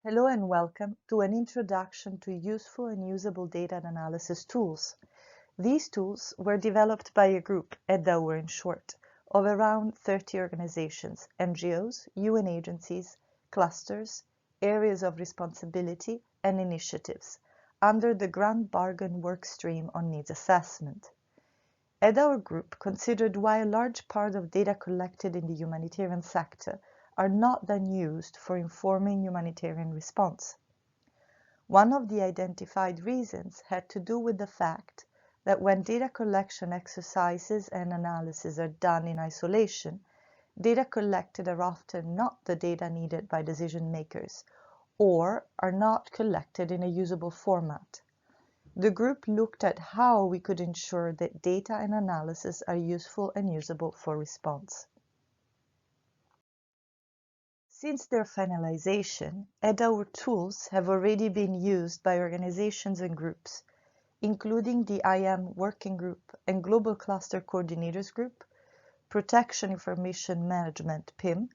Hello and welcome to an introduction to useful and usable data analysis tools. These tools were developed by a group, EDAUUR in short, of around 30 organizations, NGOs, UN agencies, clusters, areas of responsibility, and initiatives, under the Grand Bargain workstream on needs assessment. EDAUUR group considered why a large part of data collected in the humanitarian sector are not then used for informing humanitarian response. One of the identified reasons had to do with the fact that when data collection exercises and analysis are done in isolation, data collected are often not the data needed by decision makers or are not collected in a usable format. The group looked at how we could ensure that data and analysis are useful and usable for response. Since their finalization, EDAUUR tools have already been used by organizations and groups, including the IM Working Group and Global Cluster Coordinators Group, Protection Information Management PIM,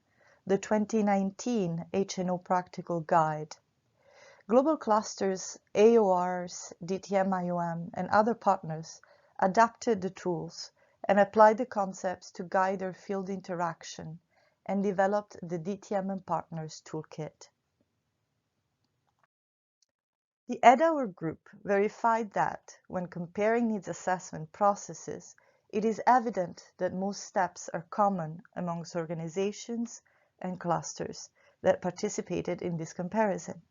the 2019 HNO Practical Guide. Global clusters, AORs, DTM-IOM, and other partners adapted the tools and applied the concepts to guide their field interaction and developed the DTM and Partners Toolkit. The EDAUUR group verified that, when comparing needs assessment processes, it is evident that most steps are common amongst organizations and clusters that participated in this comparison.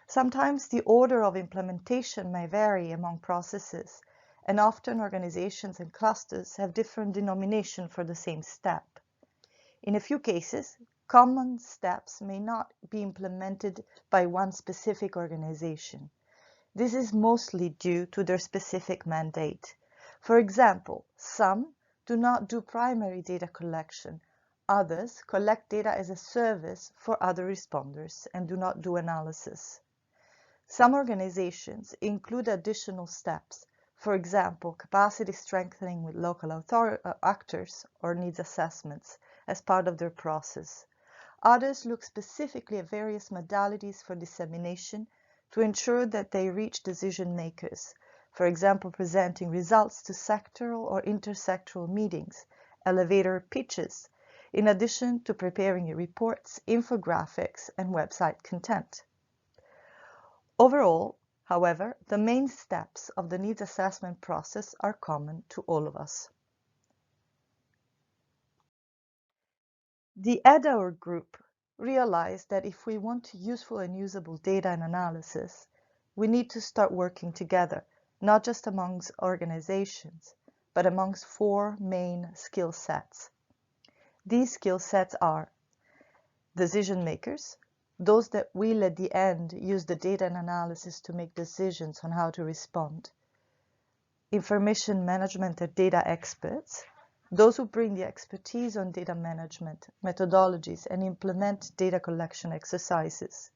Sometimes the order of implementation may vary among processes, and often organizations and clusters have different denomination for the same step. In a few cases, common steps may not be implemented by one specific organization. This is mostly due to their specific mandate. For example, some do not do primary data collection. Others collect data as a service for other responders and do not do analysis. Some organizations include additional steps, for example, capacity strengthening with local actors or needs assessments, as part of their process. Others look specifically at various modalities for dissemination to ensure that they reach decision makers, for example, presenting results to sectoral or intersectoral meetings, elevator pitches, in addition to preparing reports, infographics, and website content. Overall, however, the main steps of the needs assessment process are common to all of us. The EDAUUR group realized that if we want useful and usable data and analysis, we need to start working together, not just amongst organizations, but amongst four main skill sets. These skill sets are decision makers, those that will at the end use the data and analysis to make decisions on how to respond, information management and data experts, those who bring the expertise on data management, methodologies, and implement data collection exercises.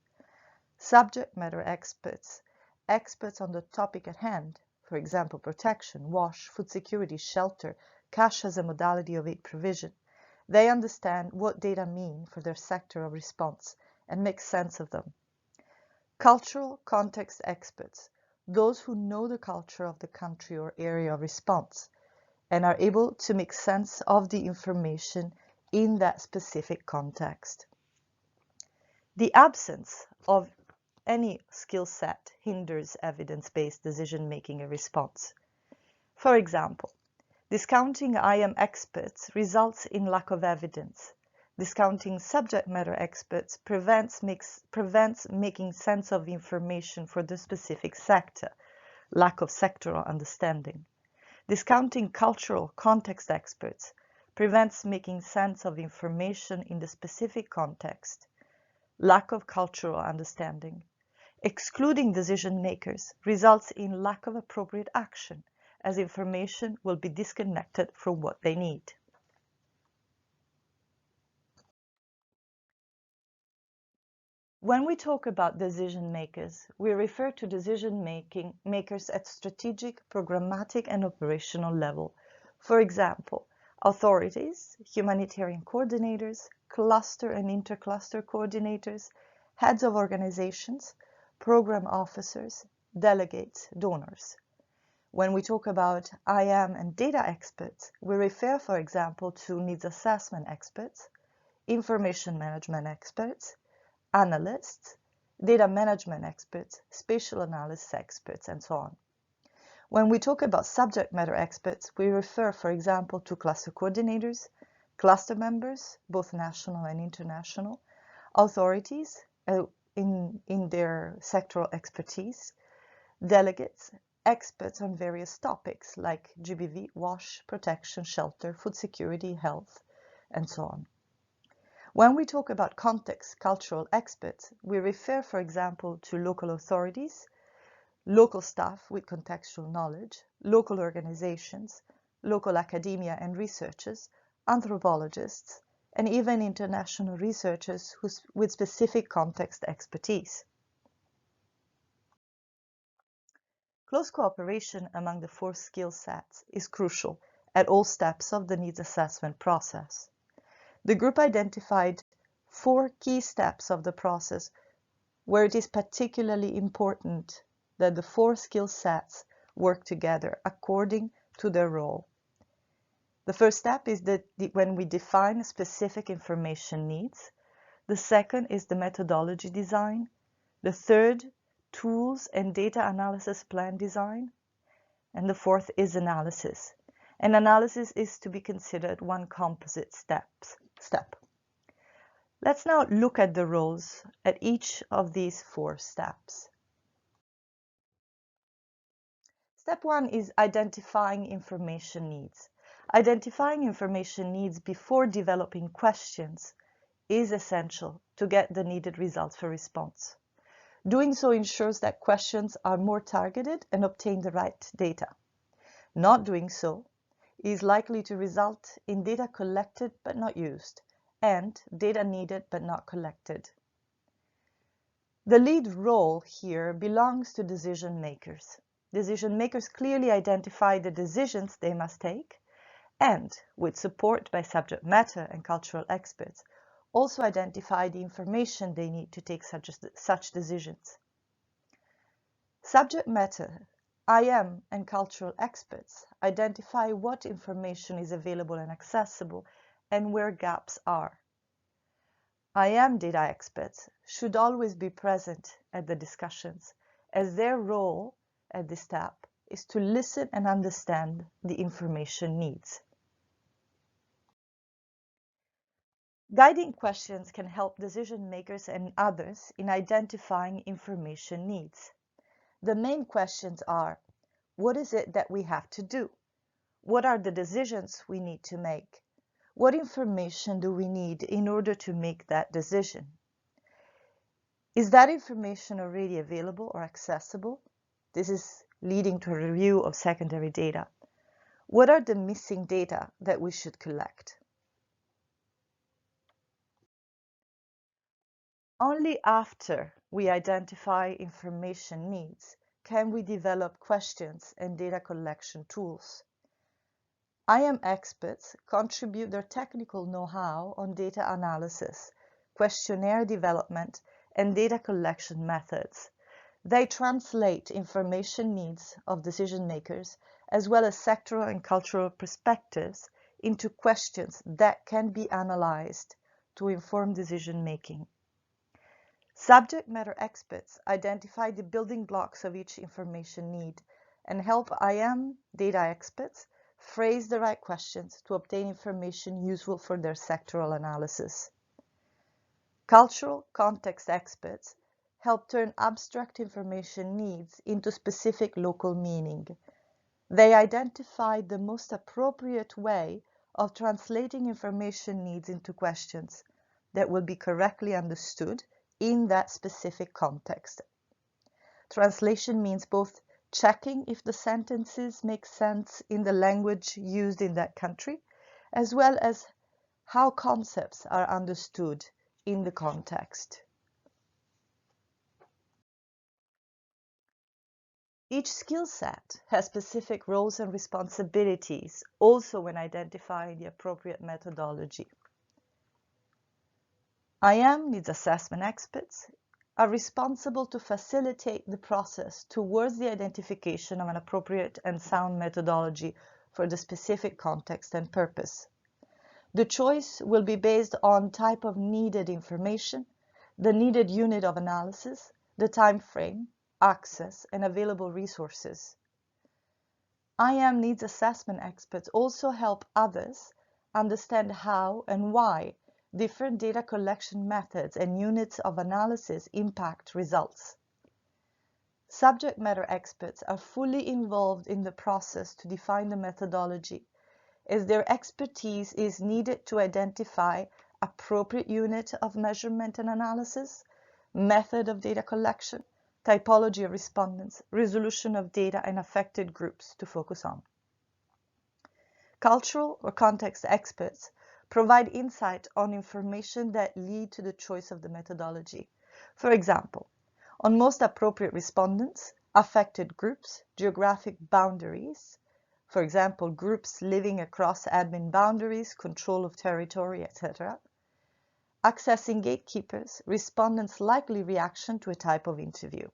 Subject matter experts, experts on the topic at hand, for example, protection, WASH, food security, shelter, cash as a modality of aid provision. They understand what data mean for their sector of response and make sense of them. Cultural context experts, those who know the culture of the country or area of response, and are able to make sense of the information in that specific context. The absence of any skill set hinders evidence-based decision-making and response. For example, discounting IM experts results in lack of evidence. Discounting subject matter experts prevents making sense of information for the specific sector, lack of sectoral understanding. Discounting cultural context experts prevents making sense of information in the specific context, lack of cultural understanding. Excluding decision makers results in lack of appropriate action, as information will be disconnected from what they need. When we talk about decision makers, we refer to decision makers at strategic, programmatic, and operational level. For example, authorities, humanitarian coordinators, cluster and intercluster coordinators, heads of organizations, program officers, delegates, donors. When we talk about IM and data experts, we refer, for example, to needs assessment experts, information management experts, analysts, data management experts, spatial analysis experts, and so on. When we talk about subject matter experts, we refer, for example, to cluster coordinators, cluster members, both national and international, authorities in their sectoral expertise, delegates, experts on various topics like GBV, WASH, protection, shelter, food security, health, and so on. When we talk about context cultural experts, we refer, for example, to local authorities, local staff with contextual knowledge, local organizations, local academia and researchers, anthropologists, and even international researchers with specific context expertise. Close cooperation among the 4 skill sets is crucial at all steps of the needs assessment process. The group identified 4 key steps of the process where it is particularly important that the 4 skill sets work together according to their role. The first step is that when we define specific information needs. The second is the methodology design. The third, tools and data analysis plan design. And the fourth is analysis. And analysis is to be considered one composite step. Let's now look at the roles at each of these 4 steps. Step 1 is identifying information needs. Identifying information needs before developing questions is essential to get the needed results for response. Doing so ensures that questions are more targeted and obtain the right data. Not doing so is likely to result in data collected but not used, and data needed but not collected. The lead role here belongs to decision makers. Decision makers clearly identify the decisions they must take and, with support by subject matter and cultural experts, also identify the information they need to take such decisions. Subject matter, IM, and cultural experts identify what information is available and accessible and where gaps are. IM data experts should always be present at the discussions, as their role at this step is to listen and understand the information needs. Guiding questions can help decision makers and others in identifying information needs. The main questions are: what is it that we have to do? What are the decisions we need to make? What information do we need in order to make that decision? Is that information already available or accessible? This is leading to a review of secondary data. What are the missing data that we should collect? Only after we identify information needs can we develop questions and data collection tools. IM experts contribute their technical know-how on data analysis, questionnaire development, and data collection methods. They translate information needs of decision makers, as well as sectoral and cultural perspectives, into questions that can be analyzed to inform decision making. Subject matter experts identify the building blocks of each information need and help IM data experts phrase the right questions to obtain information useful for their sectoral analysis. Cultural context experts help turn abstract information needs into specific local meaning. They identify the most appropriate way of translating information needs into questions that will be correctly understood in that specific context. Translation means both checking if the sentences make sense in the language used in that country, as well as how concepts are understood in the context. Each skill set has specific roles and responsibilities, also when identifying the appropriate methodology. IM needs assessment experts are responsible to facilitate the process towards the identification of an appropriate and sound methodology for the specific context and purpose. The choice will be based on type of needed information, the needed unit of analysis, the time frame, access, and available resources. IAM needs assessment experts also help others understand how and why different data collection methods and units of analysis impact results. Subject matter experts are fully involved in the process to define the methodology, as their expertise is needed to identify appropriate unit of measurement and analysis, method of data collection, typology of respondents, resolution of data, and affected groups to focus on. Cultural or context experts provide insight on information that lead to the choice of the methodology. For example, on most appropriate respondents, affected groups, geographic boundaries, for example, groups living across admin boundaries, control of territory, etc., accessing gatekeepers, respondents' likely reaction to a type of interview.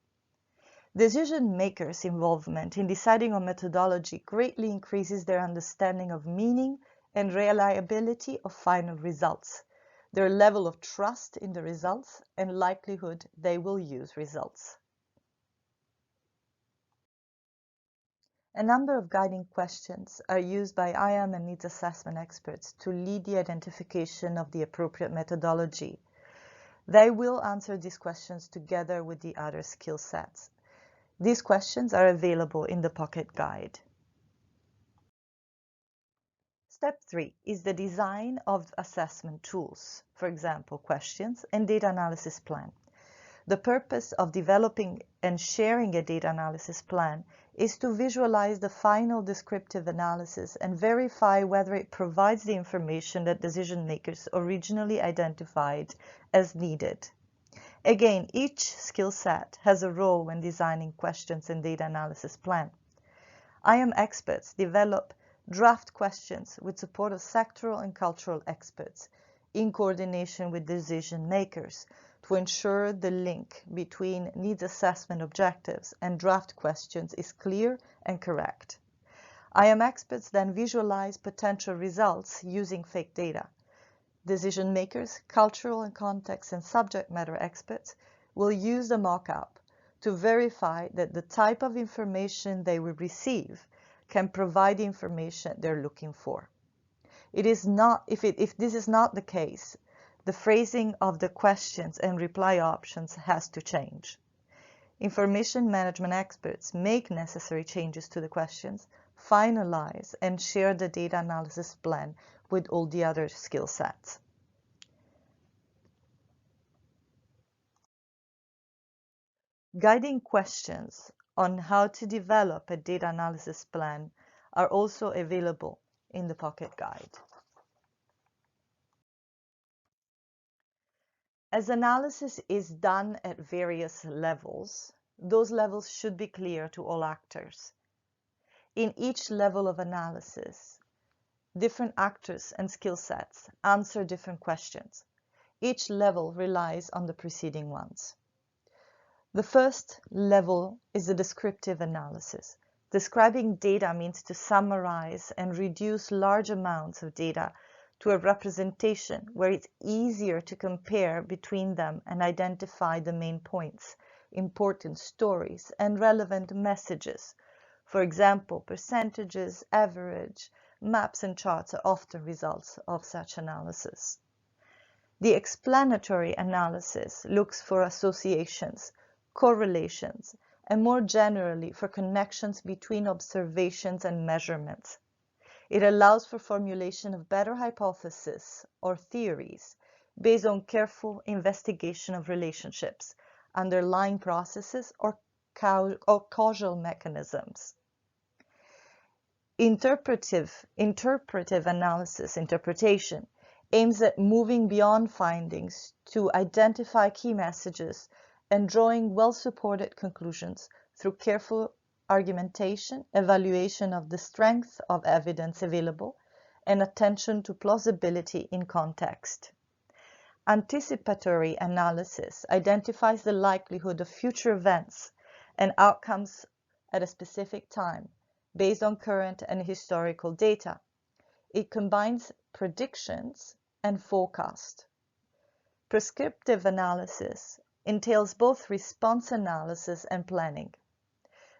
Decision makers' involvement in deciding on methodology greatly increases their understanding of meaning and reliability of final results, their level of trust in the results, and likelihood they will use results. A number of guiding questions are used by IAM and needs assessment experts to lead the identification of the appropriate methodology. They will answer these questions together with the other skill sets. These questions are available in the Pocket Guide. Step 3 is the design of assessment tools, for example, questions and data analysis plan. The purpose of developing and sharing a data analysis plan is to visualize the final descriptive analysis and verify whether it provides the information that decision makers originally identified as needed. Again, each skill set has a role when designing questions and data analysis plan. IAM experts develop draft questions with support of sectoral and cultural experts in coordination with decision makers to ensure the link between needs assessment objectives and draft questions is clear and correct. IAM experts then visualize potential results using fake data. Decision makers, cultural and context and subject matter experts will use the mock-up to verify that the type of information they will receive can provide the information they're looking for. It is not, if this is not the case, the phrasing of the questions and reply options has to change. Information management experts make necessary changes to the questions, finalize and share the data analysis plan with all the other skill sets. Guiding questions on how to develop a data analysis plan are also available in the Pocket Guide. As analysis is done at various levels, those levels should be clear to all actors. In each level of analysis, different actors and skill sets answer different questions. Each level relies on the preceding ones. The first level is the descriptive analysis. Describing data means to summarize and reduce large amounts of data to a representation where it's easier to compare between them and identify the main points, important stories, and relevant messages. For example, percentages, average, maps and charts are often results of such analysis. The explanatory analysis looks for associations, correlations, and more generally for connections between observations and measurements. It allows for formulation of better hypotheses or theories based on careful investigation of relationships, underlying processes, or causal mechanisms. Interpretive analysis, interpretation, aims at moving beyond findings to identify key messages and drawing well-supported conclusions through careful argumentation, evaluation of the strength of evidence available, and attention to plausibility in context. Anticipatory analysis identifies the likelihood of future events and outcomes at a specific time based on current and historical data. It combines predictions and forecast. Prescriptive analysis entails both response analysis and planning.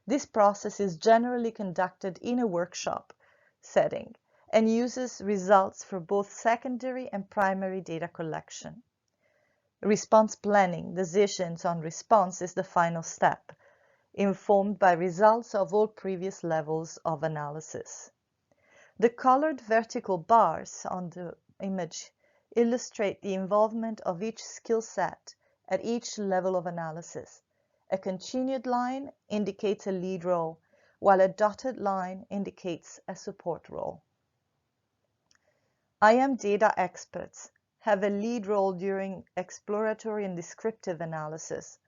This process is generally conducted in a workshop setting and uses results for both secondary and primary data collection. Response planning, decisions on response, is the final step, informed by results of all previous levels of analysis. The colored vertical bars on the image illustrate the involvement of each skill set at each level of analysis. A continued line indicates a lead role, while a dotted line indicates a support role. IM data experts have a lead role during exploratory and descriptive analysis,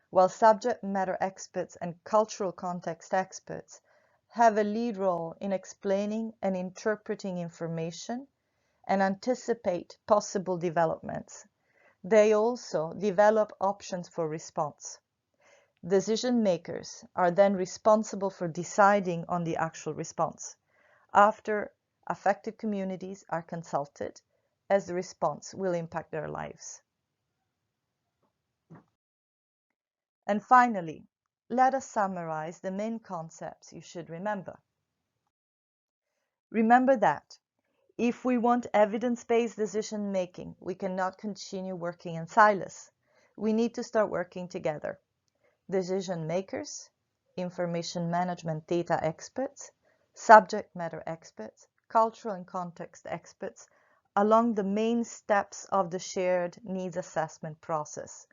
while subject matter experts and cultural context experts have a lead role in explaining and interpreting information and anticipate possible developments. They also develop options for response. Decision makers are then responsible for deciding on the actual response, after affected communities are consulted, as the response will impact their lives. And finally, let us summarize the main concepts you should remember. Remember that if we want evidence-based decision-making, we cannot continue working in silos. We need to start working together. Decision makers, information management data experts, subject matter experts, cultural and context experts, along the main steps of the shared needs assessment process,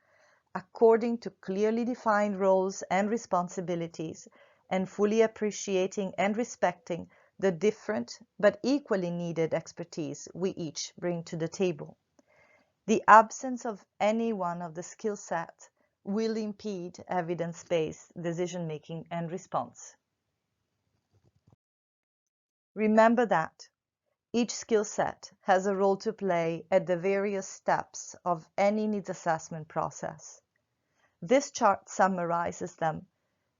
according to clearly defined roles and responsibilities, and fully appreciating and respecting the different but equally needed expertise we each bring to the table. The absence of any one of the skill sets will impede evidence-based decision-making and response. Remember that each skill set has a role to play at the various steps of any needs assessment process. This chart summarizes them,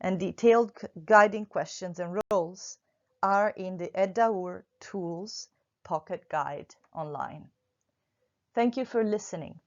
and detailed guiding questions and roles are in the EDAUUR Tools Pocket Guide online. Thank you for listening.